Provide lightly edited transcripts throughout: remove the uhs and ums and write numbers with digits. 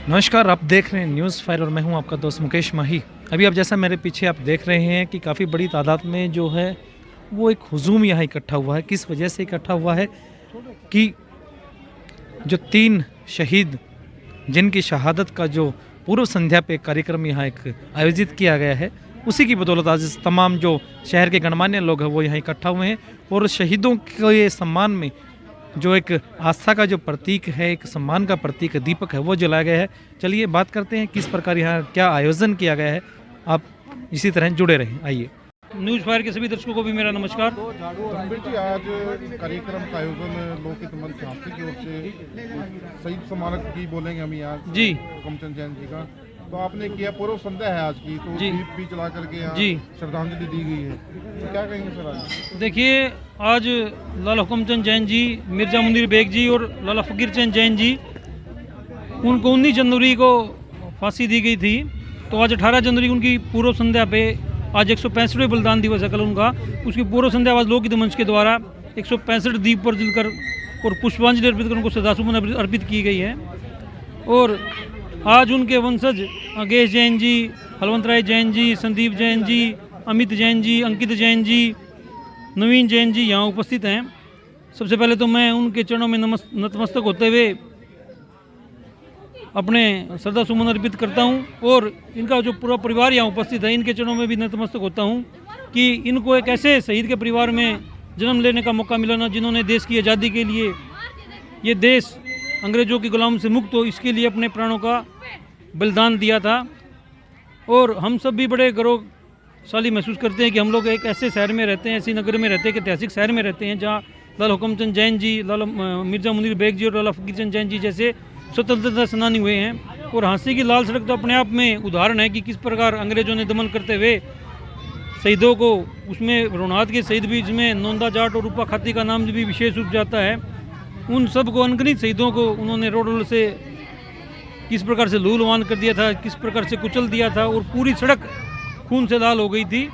नमस्कार, आप देख रहे हैं न्यूज़ फाइल और मैं हूं आपका दोस्त मुकेश माही। अभी आप जैसा मेरे पीछे आप देख रहे हैं कि काफ़ी बड़ी तादाद में जो है वो एक हुजूम यहाँ इकट्ठा हुआ है। किस वजह से इकट्ठा हुआ है कि जो 3 शहीद जिनकी शहादत का जो पूर्व संध्या पे कार्यक्रम यहाँ एक आयोजित किया गया है, उसी की बदौलत आज तमाम जो शहर के गणमान्य लोग हैं वो यहाँ इकट्ठा हुए हैं और शहीदों के सम्मान में जो एक आस्था का जो प्रतीक है, एक सम्मान का प्रतीक दीपक है, वो जलाया गया है। चलिए बात करते हैं किस प्रकार यहाँ क्या आयोजन किया गया है। आप इसी तरह जुड़े रहें। आइए। न्यूज़ फायर के सभी दर्शकों को भी मेरा नमस्कार। रणबीर जी, आज कार्यक्रम का आयोजन लोकहित मंच झांसी की ओर से शहीद स्मारक की बोलेंगे हम यहाँ जी हुकमचंद जैन जी का, तो आपने किया पूर्व संध्या है आज की, तो जी। दीप भी जला करके यहाँ जी। श्रद्धांजलि दी गई है, तो क्या कहेंगे सर आज? देखिए, आज लाला हुकमचंद जैन जी, मिर्ज़ा मुनीर बेग जी और लाला फ़कीर चंद जैन जी, उनको 19 जनवरी को फांसी दी गई थी। तो आज 18 जनवरी उनकी पूर्व संध्या पे आज 165वें बलिदान दिवस है कल उनका। उसकी पूर्व संध्या आज लोकहित मंच के द्वारा 165 दीप पर जलकर और पुष्पांजलि अर्पित कर उनको श्रद्धासुमन अर्पित की गई है। और आज उनके वंशज अगेश जैन जी, हलवंत राय जैन जी, संदीप जैन जी, अमित जैन जी, अंकित जैन जी, नवीन जैन जी यहाँ उपस्थित हैं। सबसे पहले तो मैं उनके चरणों में नतमस्तक होते हुए अपने श्रद्धा सुमन अर्पित करता हूं और इनका जो पूरा परिवार यहाँ उपस्थित है, इनके चरणों में भी नतमस्तक होता हूं कि इनको एक ऐसे शहीद के परिवार में जन्म लेने का मौका मिला ना, जिन्होंने देश की आज़ादी के लिए, ये देश अंग्रेज़ों की गुलाम से मुक्त हो, इसके लिए अपने प्राणों का बलिदान दिया था। और हम सब भी बड़े गौरवशाली महसूस करते हैं कि हम लोग एक ऐसे शहर में रहते हैं, ऐसी नगर में रहते हैं, एक ऐतिहासिक शहर में रहते हैं जहाँ लाला हुकमचंद जैन जी, लाला मिर्ज़ा मुनीर बेग जी और लाला फ़कीर चंद जैन जी जैसे स्वतंत्रता सेनानी हुए हैं। और झांसी की लाल सड़क तो अपने आप में उदाहरण है कि किस प्रकार अंग्रेज़ों ने दमन करते हुए शहीदों को, उसमें रोनाथ के शहीद भी, जिसमें नोंदा जाट और रूपा खाती का नाम भी विशेष रूप जाता है, उन सब को, अनगिनत शहीदों को उन्होंने रोड से किस प्रकार से लूलवान कर दिया था, किस प्रकार से कुचल दिया था और पूरी सड़क खून से लाल हो गई थी।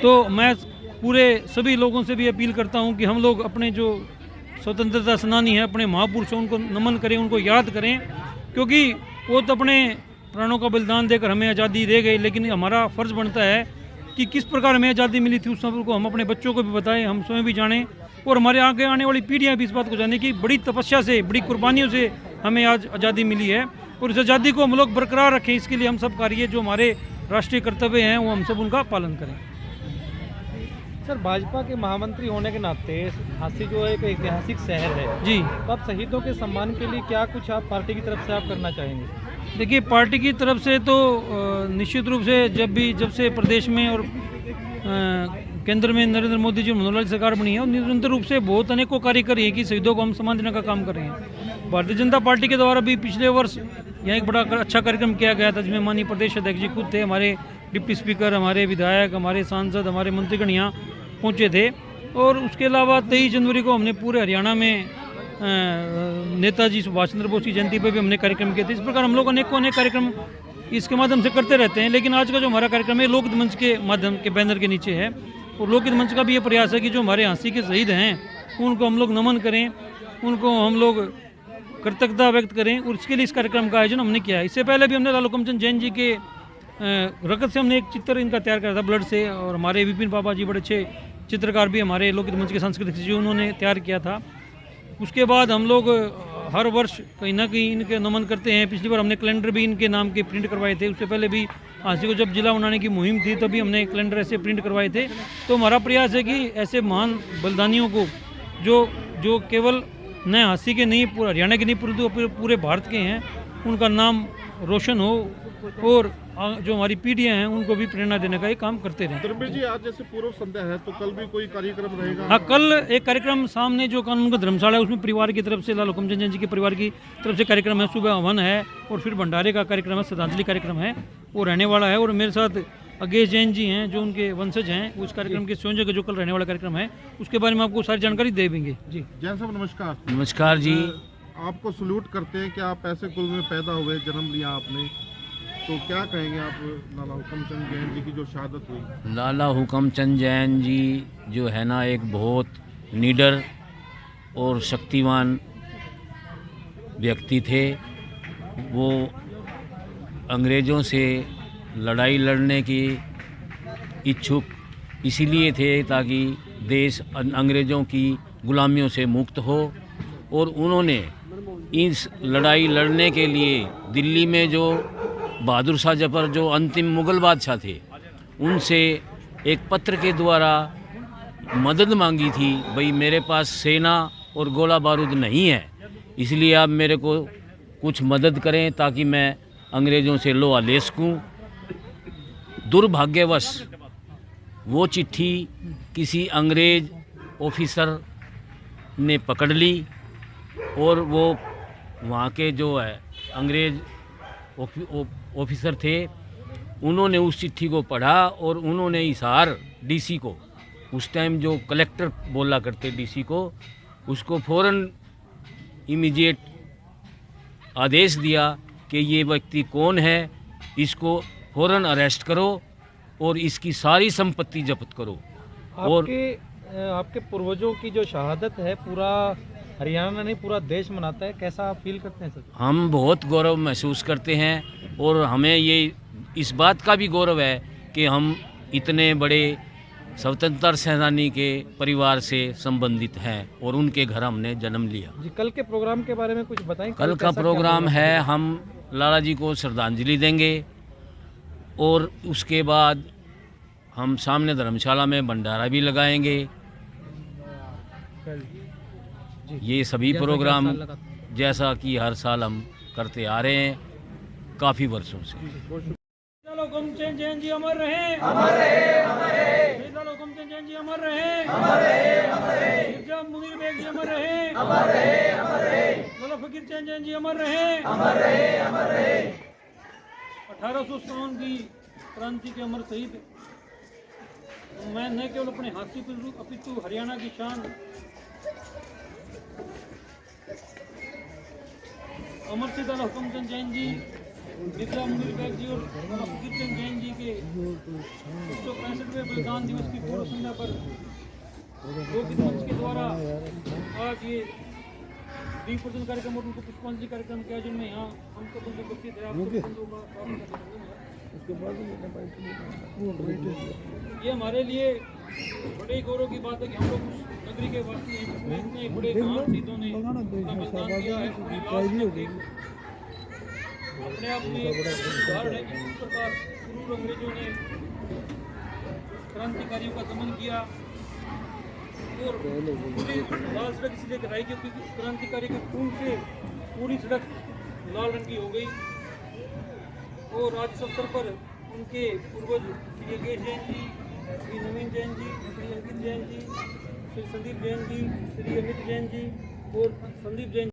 तो मैं पूरे सभी लोगों से भी अपील करता हूं कि हम लोग अपने जो स्वतंत्रता सेनानी हैं, अपने महापुरुषों, उनको नमन करें, उनको याद करें, क्योंकि वो तो अपने प्राणों का बलिदान देकर हमें आज़ादी दे गए, लेकिन हमारा फ़र्ज़ बनता है कि किस प्रकार हमें आज़ादी मिली थी उस समय को हम अपने बच्चों को भी बताएं, हम स्वयं भी जानें और हमारे आगे आने वाली पीढ़ियां भी इस बात को जानें कि बड़ी तपस्या से, बड़ी कुर्बानियों से हमें आज आज़ादी मिली है। और इस आज़ादी को हम लोग बरकरार रखें, इसके लिए हम सब कार्य जो हमारे राष्ट्रीय कर्तव्य हैं वो हम सब उनका पालन करें। सर, भाजपा के महामंत्री होने के नाते झांसी जो है एक ऐतिहासिक शहर है जी, तो आप शहीदों के सम्मान के लिए क्या कुछ आप पार्टी की तरफ से आप करना चाहेंगे? देखिए, पार्टी की तरफ से तो निश्चित रूप से जब से प्रदेश में और केंद्र में नरेंद्र मोदी जी मनोहर लाल सरकार बनी है, और निरंतर रूप से बहुत अनेकों कार्य कर रही है कि शहीदों को हम सम्मान देने का काम कर रहे हैं। भारतीय जनता पार्टी के द्वारा भी पिछले वर्ष यहाँ एक बड़ा अच्छा कार्यक्रम किया गया था, जिसमें माननीय प्रदेश अध्यक्ष जी खुद थे, हमारे डिप्टी स्पीकर, हमारे विधायक, हमारे सांसद, हमारे मंत्रीगण यहाँ पहुँचे थे। और उसके अलावा 23 जनवरी को हमने पूरे हरियाणा में नेताजी सुभाष चंद्र बोस की जयंती पर भी हमने कार्यक्रम किए थे। इस प्रकार हम लोग अनेक कार्यक्रम इसके माध्यम से करते रहते हैं। लेकिन आज का जो हमारा कार्यक्रम है लोकहित मंच के माध्यम के बैनर के नीचे है, और लोकहित मंच का भी ये प्रयास है कि जो हमारे झांसी के शहीद हैं उनको हम लोग नमन करें, उनको हम लोग कृतज्ञता व्यक्त करें, और इसके लिए इस कार्यक्रम का आयोजन हमने किया है। इससे पहले भी हमने लाला हुकमचंद जैन जी के रकत से हमने एक चित्र इनका तैयार करा था, ब्लड से, और हमारे विपिन बाबा जी बड़े अच्छे चित्रकार भी हमारे लोकहित मंच के सांस्कृतिक सचिव, उन्होंने तैयार किया था। उसके बाद हम लोग हर वर्ष कहीं ना कहीं इनके नमन करते हैं। पिछली बार हमने कैलेंडर भी इनके नाम के प्रिंट करवाए थे। उससे पहले भी झांसी को जब जिला बनाने की मुहिम थी तभी हमने कैलेंडर ऐसे प्रिंट करवाए थे। तो हमारा प्रयास है कि ऐसे महान बलिदानियों को जो केवल न झांसी के नहीं, पूरे हरियाणा के नहीं, पूरे भारत के हैं, उनका नाम रोशन हो और जो हमारी पीढ़ियां हैं उनको भी प्रेरणा देने का ये काम करते रहें। रणबीर जी, आज जैसे पूर्व संध्या है तो कल भी कोई कार्यक्रम रहेगा? हाँ, कल एक कार्यक्रम सामने जो कानून का धर्मशाला है उसमें परिवार की तरफ से, लाला हुकमचंद जैन जी के परिवार की तरफ से कार्यक्रम है। सुबह हवन है और फिर भंडारे का कार्यक्रम है, श्रद्धांजलि कार्यक्रम है, वो रहने वाला है। और मेरे साथ अगेश जैन जी हैं जो उनके वंशज हैं, उस कार्यक्रम के संयोजक जो कल रहने वाला कार्यक्रम है उसके बारे में आपको सारी जानकारी दे देंगे। जी जैन साहब नमस्कार। नमस्कार जी। आपको सल्यूट करते हैं कि आप ऐसे कुल में पैदा हुए, जन्म लिया आपने, तो क्या कहेंगे आप लाला हुकमचंद जैन जी की जो शहादत हुई? लाला हुकमचंद जैन जी जो है ना, एक बहुत निडर और शक्तिवान व्यक्ति थे। वो अंग्रेज़ों से लड़ाई लड़ने की इच्छुक इसीलिए थे ताकि देश अंग्रेज़ों की गुलामियों से मुक्त हो। और उन्होंने इस लड़ाई लड़ने के लिए दिल्ली में जो बहादुर शाह जफर जो अंतिम मुग़ल बादशाह थे उनसे एक पत्र के द्वारा मदद मांगी थी। भाई मेरे पास सेना और गोला बारूद नहीं है, इसलिए आप मेरे को कुछ मदद करें ताकि मैं अंग्रेज़ों से लोहा ले सकूँ। दुर्भाग्यवश वो चिट्ठी किसी अंग्रेज़ ऑफिसर ने पकड़ ली और वो वहाँ के जो है अंग्रेज़ ऑफिसर थे उन्होंने उस चिट्ठी को पढ़ा और उन्होंने हिसार डीसी को, उस टाइम जो कलेक्टर बोला करते डीसी को, उसको फ़ौरन इमीडिएट आदेश दिया कि ये व्यक्ति कौन है, इसको फ़ौरन अरेस्ट करो और इसकी सारी संपत्ति जब्त करो। और आपके पूर्वजों की जो शहादत है पूरा हरियाणा नहीं पूरा देश मनाता है, कैसा आप फील करते हैं सर? हम बहुत गौरव महसूस करते हैं और हमें ये इस बात का भी गौरव है कि हम इतने बड़े स्वतंत्रता सेनानी के परिवार से संबंधित हैं और उनके घर हमने जन्म लिया। जी, कल के प्रोग्राम के बारे में कुछ बताएं। कल का प्रोग्राम है, हम लाला जी को श्रद्धांजलि देंगे और उसके बाद हम सामने धर्मशाला में भंडारा भी लगाएंगे। ये सभी प्रोग्राम जैसा कि हर साल हम करते आ रहे हैं काफ़ी वर्षों से। हुकुमचंद जैन जी अमर रहे, अमर रहे, अमर रहे। हुकुमचंद जैन जी अमर रहे, अमर रहे, अमर रहे। मिर्जा मुनीर बेग जी अमर रहे, अमर रहे, अमर रहे। लाला फकीर चंद जैन जी अमर रहे, अमर रहे, अमर रहे। 1857 की क्रांति के अमर शहीद मैं न केवल अपने हाथी अपितु हरियाणा की शान अमर सिद्ध लाला हुकुमचंद जैन जी, मिर्जा मुनीर बेग जी और लाला फकीर चंद जैन जी के 165वें बलिदान दिवस की पूर्व संध्या पर लोकहित मंच के द्वारा आज ये दीप प्रज्वलन कार्यक्रम और उनको पुष्पांजलि कार्यक्रम के आयोजन में यहाँ हम सब उनके उपस्थित है। ये हमारे लिए बड़े गौरव की बात है कि हम लोग उस नगरी के वासी हैं जिसमें इतने बड़े महान शहीदों ने अपना बलिदान दिया है। पूरी लाश अपने आप में उदाहरण है कि किस प्रकार क्रूर अंग्रेजों ने क्रांतिकारियों का दमन किया और पूरी लाल सड़क इसलिए कराई क्योंकि क्रांतिकारी के खून से पूरी सड़क लाल रंग की हो गई। और आज इस अवसर पर उनके पूर्वज श्री योगेश जैन जी, श्री नवीन जैन जी, श्री अंकित जैन जी, श्री संदीप जैन जी, श्री अमित जैन जी और संदीप जैन जी।